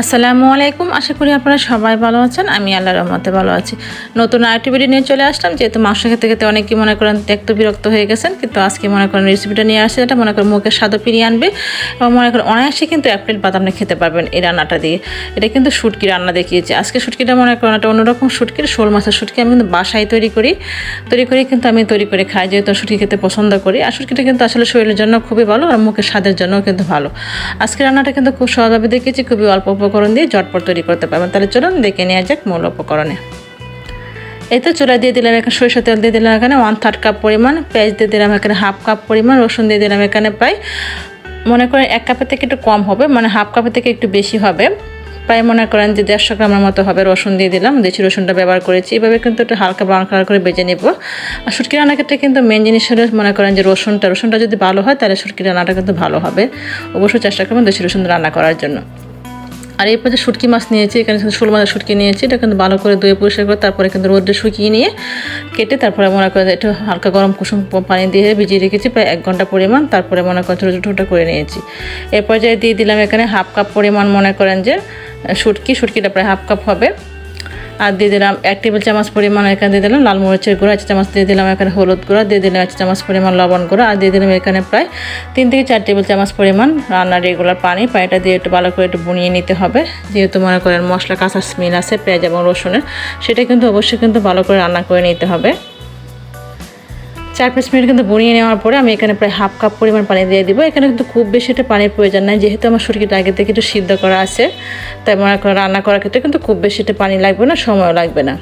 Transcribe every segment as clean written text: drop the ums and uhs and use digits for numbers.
আসসালামু আলাইকুম। আশা করি আপনারা সবাই ভালো আছেন। আমি আল্লাহর রহমতে ভালো আছি। নতুন আরেকটি ভিডিও নিয়ে চলে আসলাম। যেহেতু মাংস খেতে খেতে অনেকেই মনে করেন ত্যক্ত বিরক্ত হয়ে গেছেন, কিন্তু আজকে মনে করেন রেসিপিটা নিয়ে আসছে, যেটা মনে করেন মুখের স্বাদও ফিরিয়ে আনবে এবং মনে করেন অনায়াসে কিন্তু 1 প্লেট ভাত আপনি খেতে পারবেন এই রান্নাটা দিয়ে। এটা কিন্তু শুটকি রান্না দেখিয়েছি। আজকে শুটকিটা মনে করেন একটা অন্যরকম শুটকির, শোল মাছের শুটকি। আমি কিন্তু বাসায় তৈরি করি কিন্তু আমি তৈরি করে খাই, যেহেতু শুটকি খেতে পছন্দ করি। আর শুটকিটা কিন্তু আসলে শরীরের জন্য খুবই ভালো আর মুখের স্বাদের জন্যও কিন্তু ভালো। আজকে রান্নাটা কিন্তু খুব সহজভাবে দেখিয়েছি, খুবই অল্প উপকরণ দিয়ে ঝটপট তৈরি করতে পারবেন। তাহলে চলুন দেখে নেওয়া যাক মূল উপকরণে। এই তো চুলায় দিয়ে দিলাম এখানে সরিষা তেল, দিয়ে দিলাম এখানে 1/3 কাপ পরিমাণ, পেঁয়াজ দিয়ে দিলাম এখানে 1/2 কাপ পরিমাণ, রসুন দিয়ে দিলাম এখানে প্রায় মনে করেন 1 কাপের থেকে একটু কম হবে, মানে 1/2 কাপের থেকে একটু বেশি হবে, প্রায় মনে করেন যে 150 গ্রামের মতো হবে। রসুন দিয়ে দিলাম, দেশি রসুনটা ব্যবহার করেছি। এভাবে কিন্তু একটু হালকা ব্রাউন কালার করে ভেজে নেব। আর শুটকি রান্নার ক্ষেত্রে কিন্তু মেন জিনিস হলো মনে করেন যে রসুনটা যদি ভালো হয় তাহলে শুটকি রান্নাটা কিন্তু ভালো হবে। অবশ্যই চেষ্টা করবেন দেশি রসুন রান্না করার জন্য। আর এরপর যে শুটকি মাছ নিয়েছি, এখানে শোল মাছের শুটকি নিয়েছি, এটা কিন্তু ভালো করে ধুয়ে পরিষ্কার করে তারপরে কিন্তু রোদে শুকিয়ে নিয়ে কেটে তারপরে মনে করেন একটু হালকা গরম কুসুম পানি দিয়ে ভিজিয়ে রেখেছি প্রায় 1 ঘন্টা পরিমাণ। তারপরে মনে করেন ছোটো ছোটো করে নিয়েছি। এরপর যে দিয়ে দিলাম এখানে 1/2 কাপ পরিমাণ মনে করেন যে শুটকিটা প্রায় 1/2 কাপ হবে। আর দিয়ে দিলাম 1 টেবিল চামচ পরিমাণ এখানে দিয়ে দিলাম লাল মরিচের গুঁড়া, 1 চামচ দিয়ে দিলাম এখানে হলুদ গুঁড়া, দিয়ে দিলাম 1 চামচ পরিমাণ লবণ গুঁড়া, আর দিয়ে দিলাম এখানে প্রায় 3 থেকে 4 টেবিল চামচ পরিমাণ রান্নার রেগুলার পানিটা দিয়ে একটু ভালো করে একটু বুনিয়ে নিতে হবে। যেহেতু মনে করেন মশলা কাঁচা স্মেল আছে পেঁয়াজ এবং রসুনের, সেটা কিন্তু অবশ্যই কিন্তু ভালো করে রান্না করে নিতে হবে। 4-5 মিনিট কিন্তু বুনিয়ে নেওয়ার পরে আমি এখানে প্রায় 1/2 কাপ পরিমাণ পানি দিয়ে দিব। এখানে কিন্তু খুব বেশি একটা পানির প্রয়োজন নাই, যেহেতু আমার শুটকিটা আগে থেকে একটু সিদ্ধ করা আছে, তাই মনে করেন রান্না করার ক্ষেত্রে কিন্তু খুব বেশি একটা পানি লাগবে না, সময়ও লাগবে না।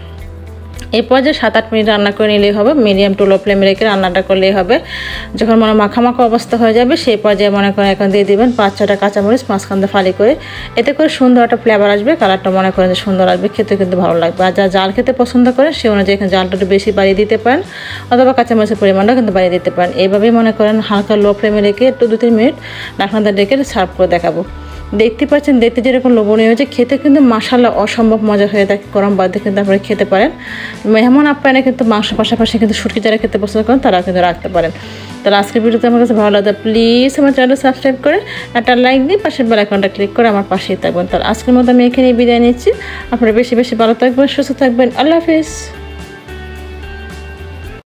এরপর যে 7-8 মিনিট রান্না করে নিলেই হবে, মিডিয়াম টু লো ফ্লেমে রেখে রান্নাটা করলেই হবে। যখন মনে মাখা অবস্থা হয়ে যাবে সেই পর্যায়ে মনে করেন এখন দিয়ে দিবেন 5-6টা কাঁচামরিচ মাঝখান দিয়ে ফালি করে, এতে করে সুন্দর একটা ফ্লেভার আসবে, কালারটা মনে করেন যে সুন্দর আসবে, খেতে কিন্তু ভালো লাগবে। আর যা জাল খেতে পছন্দ করেন সে অনুযায়ী এখানে জালটা একটু বেশি বাড়িয়ে দিতে পারেন, অথবা কাঁচামরিচের পরিমাণটাও কিন্তু বাড়িয়ে দিতে পারেন। এইভাবেই মনে করেন হালকা লো ফ্লেমে রেখে একটু 2-3 মিনিট ঢাকনাটা রেখে সার্ভ করে দেখাবো। দেখতে পাচ্ছেন দেখতে যেরকম লোভনীয় হয়েছে, খেতে কিন্তু মাশাআল্লাহ অসম্ভব মজা হয়ে থাকে। গরম ভাত দিয়ে কিন্তু আপনারা খেতে পারেন। মেহমান আপ্যায়নে কিন্তু মাংস পাশাপাশি কিন্তু শুটকি যারা খেতে পছন্দ করেন তারা কিন্তু রাখতে পারেন। তাহলে আজকের ভিডিওতে আমার কাছে ভালো লাগে প্লিজ আমার চ্যানেল সাবস্ক্রাইব করে একটা লাইক দিয়ে পাশের বেল আইকনটা ক্লিক করে আমার পাশেই থাকবেন। তাহলে আজকের মতো আমি এখানেই বিদায় নিচ্ছি। আপনারা বেশি ভালো থাকবেন, সুস্থ থাকবেন। আল্লাহ হাফিজ।